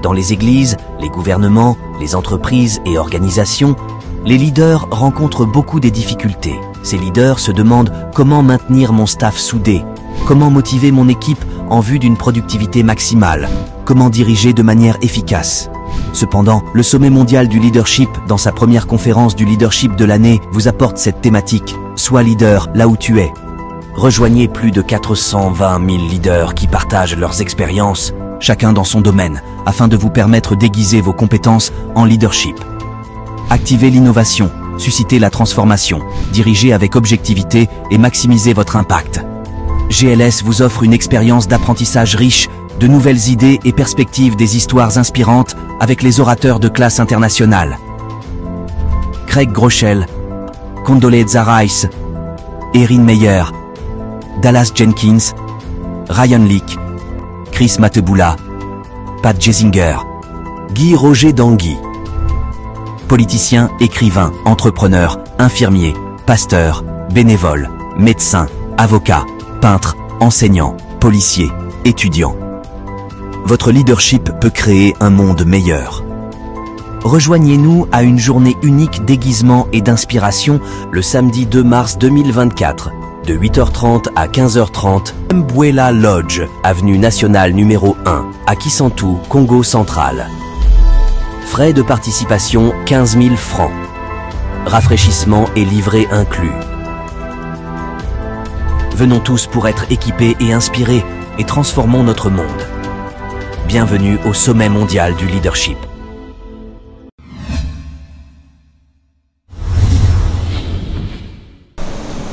Dans les églises, les gouvernements, les entreprises et organisations, les leaders rencontrent beaucoup des difficultés. Ces leaders se demandent comment maintenir mon staff soudé, comment motiver mon équipe en vue d'une productivité maximale, comment diriger de manière efficace. Cependant, le sommet mondial du leadership, dans sa première conférence du leadership de l'année, vous apporte cette thématique. Sois leader là où tu es. Rejoignez plus de 420 000 leaders qui partagent leurs expériences, chacun dans son domaine, afin de vous permettre d'aiguiser vos compétences en leadership. Activez l'innovation, suscitez la transformation, dirigez avec objectivité et maximisez votre impact. GLS vous offre une expérience d'apprentissage riche, de nouvelles idées et perspectives, des histoires inspirantes avec les orateurs de classe internationale. Craig Groeschel, Condoleezza Rice, Erin Meyer, Dallas Jenkins, Ryan Leake, Chris Mateboula, Pat Jessinger, Guy Roger Dangui. Politiciens, écrivains, entrepreneurs, infirmiers, pasteurs, bénévoles, médecins, avocats, peintres, enseignants, policiers, étudiants. Votre leadership peut créer un monde meilleur. Rejoignez-nous à une journée unique d'aiguisement et d'inspiration le samedi 2 mars 2024, de 8h30 à 15h30, Mbuela Lodge, avenue nationale numéro 1, à Kisantu, Congo central. Frais de participation 15 000 francs. Rafraîchissement et livret inclus. Venons tous pour être équipés et inspirés et transformons notre monde. Bienvenue au sommet mondial du leadership.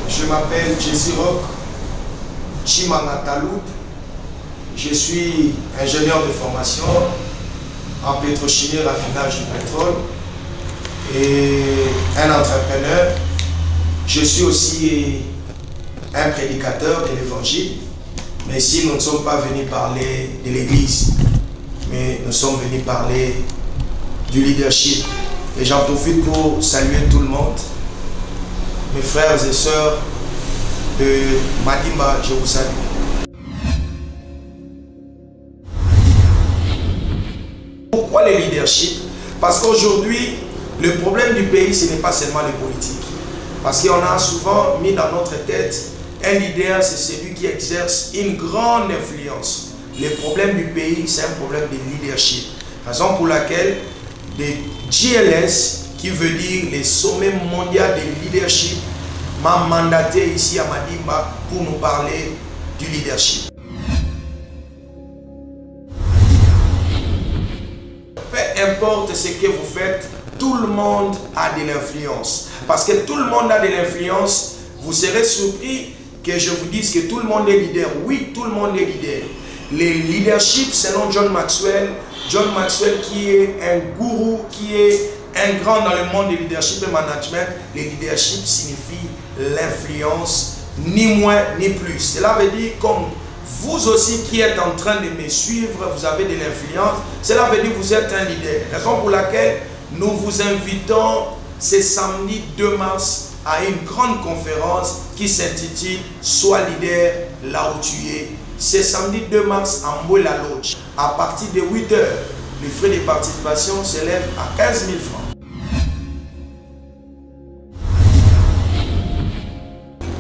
Je m'appelle Jesse Rock Chimangataloup. Je suis ingénieur de formation en pétrochimie et raffinage du pétrole et un entrepreneur. Je suis aussi un prédicateur de l'évangile. Mais ici, nous ne sommes pas venus parler de l'église, mais nous sommes venus parler du leadership. Et j'en profite pour saluer tout le monde. Mes frères et sœurs de Madimba, je vous salue. Pourquoi le leadership? Parce qu'aujourd'hui, le problème du pays, ce n'est pas seulement les politiques. Parce qu'on a souvent mis dans notre tête, un leader, c'est celui qui exerce une grande influence. Le problème du pays, c'est un problème de leadership. Raison pour laquelle les GLS, qui veut dire les sommets mondiaux de leadership, m'a mandaté ici à Madimba pour nous parler du leadership. Peu importe ce que vous faites, tout le monde a de l'influence. Parce que tout le monde a de l'influence, vous serez surpris que je vous dise que tout le monde est leader. Oui, tout le monde est leader. Le leadership, selon John Maxwell qui est un gourou, qui est un grand dans le monde du leadership et management, le leadership signifie l'influence, ni moins ni plus. Cela veut dire comme vous aussi qui êtes en train de me suivre, vous avez de l'influence, cela veut dire que vous êtes un leader. Raison pour laquelle nous vous invitons ce samedi 2 mars à une grande conférence qui s'intitule « Sois leader là où tu es ». C'est samedi 2 mars à Mbuela Lodge. À partir de 8 h, les frais de participation s'élèvent à 15 000 francs.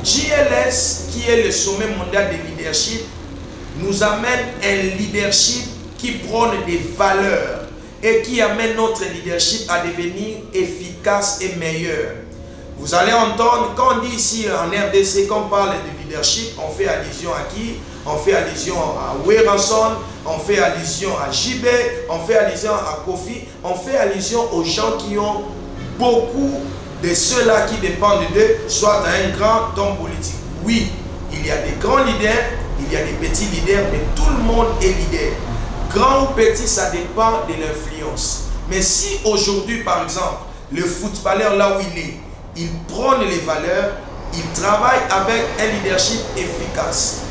GLS, qui est le sommet mondial de leadership, nous amène un leadership qui prône des valeurs et qui amène notre leadership à devenir efficace et meilleur. Vous allez entendre, quand on dit ici en RDC, quand on parle de leadership, on fait allusion à qui? On fait allusion à Werason, on fait allusion à JB, on fait allusion à Kofi, on fait allusion aux gens qui ont beaucoup de ceux-là qui dépendent d'eux, soit un grand homme politique. Oui, il y a des grands leaders, il y a des petits leaders, mais tout le monde est leader. Grand ou petit, ça dépend de l'influence. Mais si aujourd'hui, par exemple, le footballeur là où il prône les valeurs, il travaille avec un leadership efficace.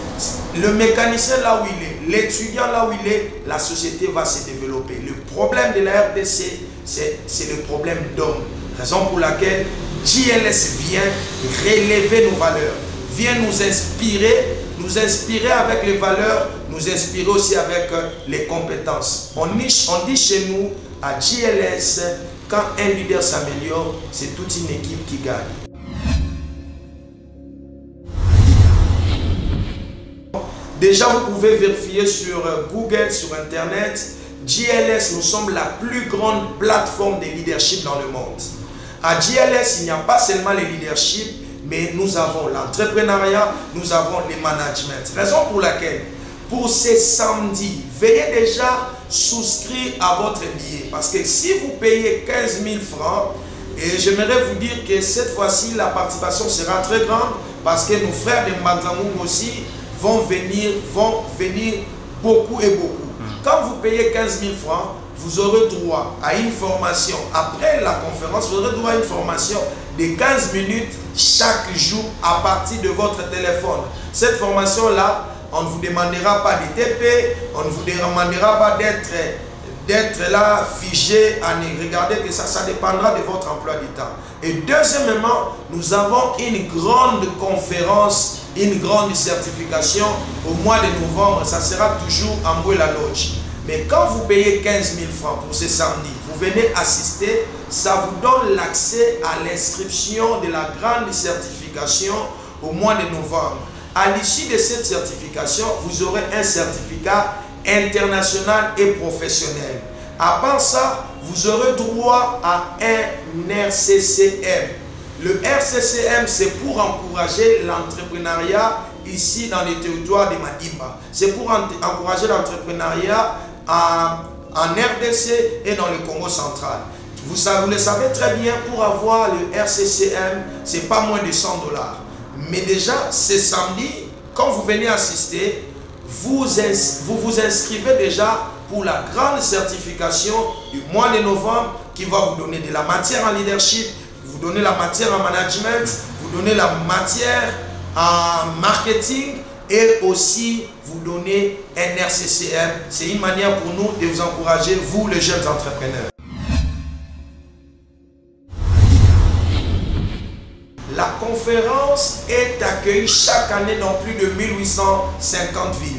Le mécanicien là où il est, l'étudiant là où il est, la société va se développer. Le problème de la RDC, c'est le problème d'homme. Raison pour laquelle JLS vient relever nos valeurs, vient nous inspirer avec les valeurs, nous inspirer aussi avec les compétences. On dit chez nous, à JLS, quand un leader s'améliore, c'est toute une équipe qui gagne. Déjà, vous pouvez vérifier sur Google, sur Internet, JLS, nous sommes la plus grande plateforme de leadership dans le monde. À JLS, il n'y a pas seulement le leadership, mais nous avons l'entrepreneuriat, nous avons le management. Raison pour laquelle, pour ces samedis, veuillez déjà souscrire à votre billet. Parce que si vous payez 15 000 francs, et j'aimerais vous dire que cette fois-ci, la participation sera très grande, parce que nos frères de Mbanzamoum aussi vont venir beaucoup et beaucoup. Quand vous payez 15 000 francs, vous aurez droit à une formation. Après la conférence, vous aurez droit à une formation de 15 minutes chaque jour à partir de votre téléphone. Cette formation-là, on ne vous demandera pas de TP, on ne vous demandera pas d'être là figé à ne regarder que ça dépendra de votre emploi du temps. Et deuxièmement, nous avons une grande conférence, une grande certification au mois de novembre. Ça sera toujours en Mbouela Lodge. Mais quand vous payez 15 000 francs pour ce samedi, vous venez assister, ça vous donne l'accès à l'inscription de la grande certification au mois de novembre. À l'issue de cette certification, vous aurez un certificat international et professionnel. À part ça, vous aurez droit à un RCCM. Le RCCM, c'est pour encourager l'entrepreneuriat ici dans les territoires de Madimba. C'est pour encourager l'entrepreneuriat en RDC et dans le Congo central. Vous le savez très bien, pour avoir le RCCM, ce n'est pas moins de 100 $. Mais déjà, ce samedi, quand vous venez assister, vous vous inscrivez déjà pour la grande certification du mois de novembre qui va vous donner de la matière en leadership, vous donner la matière en management, vous donner la matière en marketing et aussi vous donner un RCCM. C'est une manière pour nous de vous encourager, vous les jeunes entrepreneurs. La conférence est accueillie chaque année dans plus de 1850 villes.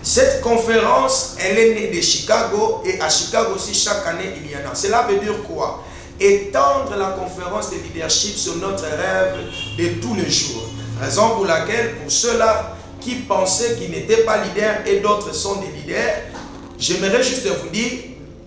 Cette conférence, elle est née de Chicago et à Chicago aussi, chaque année, il y en a. Cela veut dire quoi? Étendre la conférence de leadership sur notre rêve de tous les jours. Raison pour laquelle, pour ceux-là qui pensaient qu'ils n'étaient pas leaders et d'autres sont des leaders, j'aimerais juste vous dire,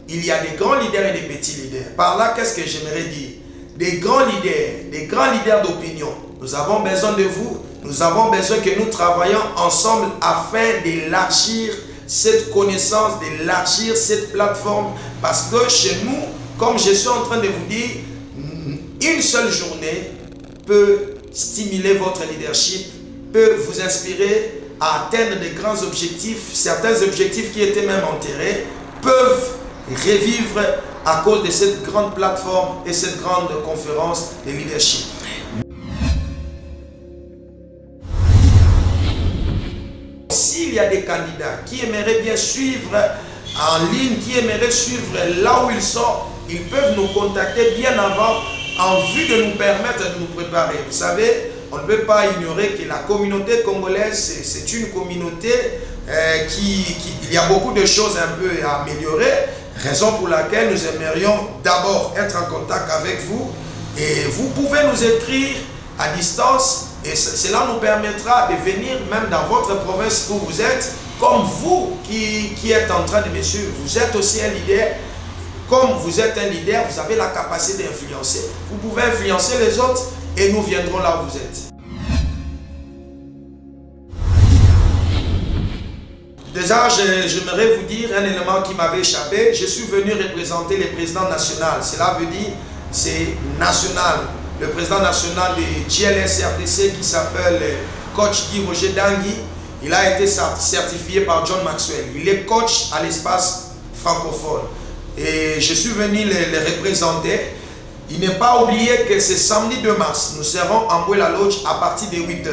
il y a des grands leaders et des petits leaders. Par là, qu'est-ce que j'aimerais dire? Des grands leaders d'opinion. Nous avons besoin de vous. Nous avons besoin que nous travaillions ensemble afin d'élargir cette connaissance, d'élargir cette plateforme. Parce que chez nous, comme je suis en train de vous dire, une seule journée peut stimuler votre leadership, peut vous inspirer à atteindre de grands objectifs. Certains objectifs qui étaient même enterrés peuvent revivre à cause de cette grande plateforme et cette grande conférence de leadership. S'il y a des candidats qui aimeraient bien suivre en ligne, qui aimeraient suivre là où ils sont, ils peuvent nous contacter bien avant en vue de nous permettre de nous préparer. Vous savez, on ne peut pas ignorer que la communauté congolaise, c'est une communauté il y a beaucoup de choses un peu à améliorer. Raison pour laquelle nous aimerions d'abord être en contact avec vous. Et vous pouvez nous écrire à distance. Et cela nous permettra de venir même dans votre province où vous êtes. Comme vous qui êtes en train de me suivre, vous êtes aussi un leader. Comme vous êtes un leader, vous avez la capacité d'influencer. Vous pouvez influencer les autres et nous viendrons là où vous êtes. Déjà, j'aimerais vous dire un élément qui m'avait échappé. Je suis venu représenter le président national. Cela veut dire, c'est national. Le président national de JLS RDC qui s'appelle coach Guy Roger Dangui. Il a été certifié par John Maxwell. Il est coach à l'espace francophone. Et je suis venu les représenter. Il n'est pas oublié que c'est samedi 2 mars. Nous serons en Mbouela Lodge à partir de 8 h.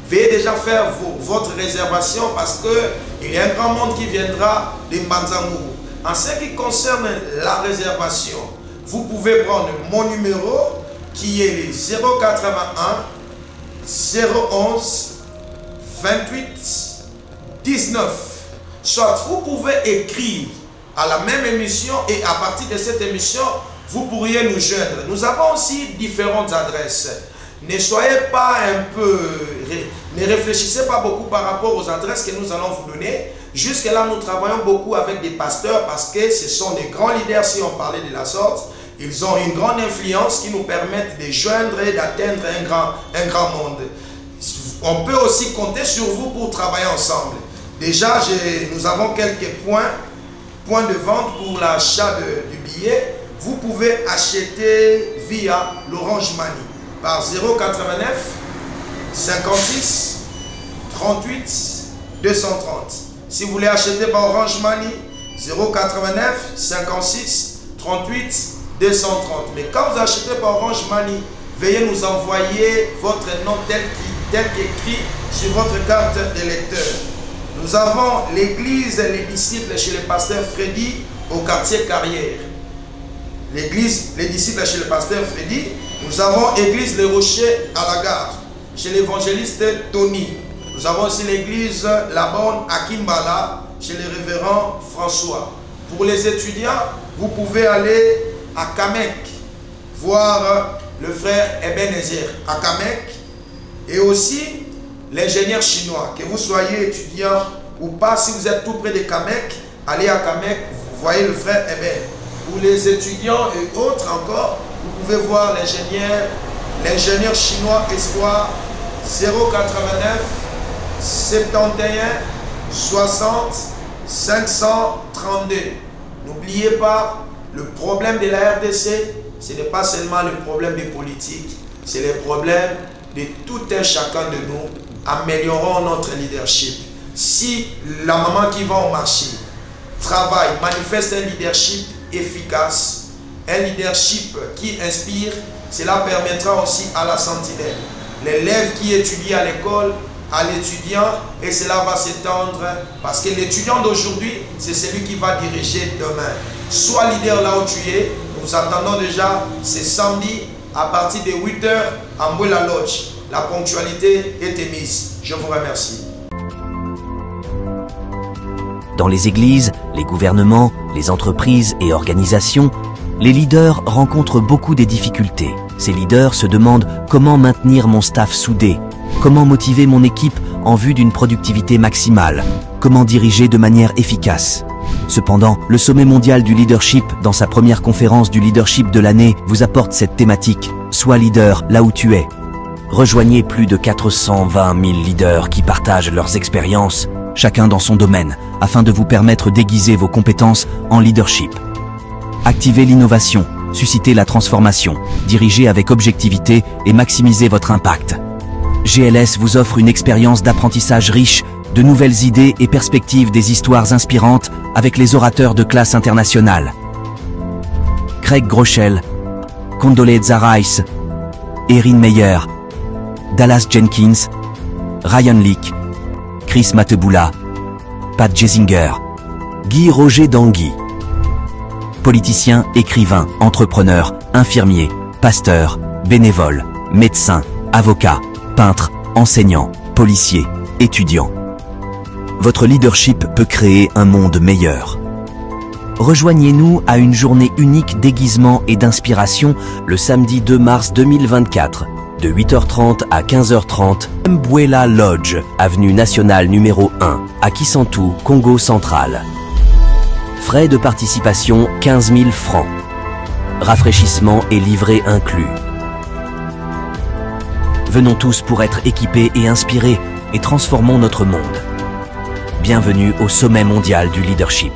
Veuillez déjà faire votre réservation parce qu'il y a un grand monde qui viendra de Mbanzamoum. En ce qui concerne la réservation, vous pouvez prendre mon numéro qui est le 081 011 28 19. Soit vous pouvez écrire à la même émission et à partir de cette émission, vous pourriez nous joindre. Nous avons aussi différentes adresses. Ne soyez pas ne réfléchissez pas beaucoup par rapport aux adresses que nous allons vous donner. Jusque-là, nous travaillons beaucoup avec des pasteurs parce que ce sont des grands leaders, si on parlait de la sorte. Ils ont une grande influence qui nous permettent de joindre et d'atteindre un grand monde. On peut aussi compter sur vous pour travailler ensemble. Déjà, nous avons quelques points de vente pour l'achat du billet. Vous pouvez acheter via l'Orange Money par 089 56 38 230. Si vous voulez acheter par Orange Money, 089 56 38 230. Mais quand vous achetez par Orange Money, veuillez nous envoyer votre nom tel qu'écrit sur votre carte de lecteur. Nous avons l'église Les Disciples chez le pasteur Freddy au quartier Carrière. L'église Les Disciples chez le pasteur Freddy. Nous avons l'église Les Rochers à la gare chez l'évangéliste Tony. Nous avons aussi l'église La Borne à Kimbala chez le révérend François. Pour les étudiants, vous pouvez aller à Kamek voir le frère Ebenezer à Kamek, et aussi l'ingénieur chinois. Que vous soyez étudiant ou pas, si vous êtes tout près de Kamek, allez à Kamek, vous voyez le frère Eben. Pour les étudiants et autres encore, vous pouvez voir l'ingénieur chinois Espoir 089 71 60 532. N'oubliez pas, le problème de la RDC, ce n'est pas seulement le problème des politiques, c'est le problème de tout un chacun de nous. Améliorons notre leadership. Si la maman qui va au marché travaille, manifeste un leadership efficace, un leadership qui inspire, cela permettra aussi à la sentinelle, l'élève qui étudie à l'école, à l'étudiant, et cela va s'étendre parce que l'étudiant d'aujourd'hui, c'est celui qui va diriger demain. Sois leader là où tu es. Nous attendons déjà, c'est samedi à partir de 8 h à Mbouela Lodge. La ponctualité est émise. Je vous remercie. Dans les églises, les gouvernements, les entreprises et organisations, les leaders rencontrent beaucoup de difficultés. Ces leaders se demandent comment maintenir mon staff soudé, comment motiver mon équipe en vue d'une productivité maximale, comment diriger de manière efficace. Cependant, le sommet mondial du leadership, dans sa première conférence du leadership de l'année, vous apporte cette thématique. Sois leader là où tu es. Rejoignez plus de 420 000 leaders qui partagent leurs expériences, chacun dans son domaine, afin de vous permettre d'aiguiser vos compétences en leadership. Activez l'innovation, suscitez la transformation, dirigez avec objectivité et maximisez votre impact. GLS vous offre une expérience d'apprentissage riche, de nouvelles idées et perspectives, des histoires inspirantes avec les orateurs de classe internationale. Craig Groeschel, Condoleezza Rice, Erin Meyer, Dallas Jenkins, Ryan Leake, Chris Mateboula, Pat Jesinger, Guy Roger Dangui. Politiciens, écrivains, entrepreneurs, infirmiers, pasteurs, bénévoles, médecins, avocats, peintres, enseignants, policiers, étudiants. Votre leadership peut créer un monde meilleur. Rejoignez-nous à une journée unique d'aiguisement et d'inspiration le samedi 2 mars 2024, de 8 h 30 à 15 h 30, Mbouela Lodge, avenue nationale numéro 1, à Kisantu, Congo central. Frais de participation 15 000 francs. Rafraîchissement et livret inclus. Venons tous pour être équipés et inspirés et transformons notre monde. Bienvenue au sommet mondial du leadership.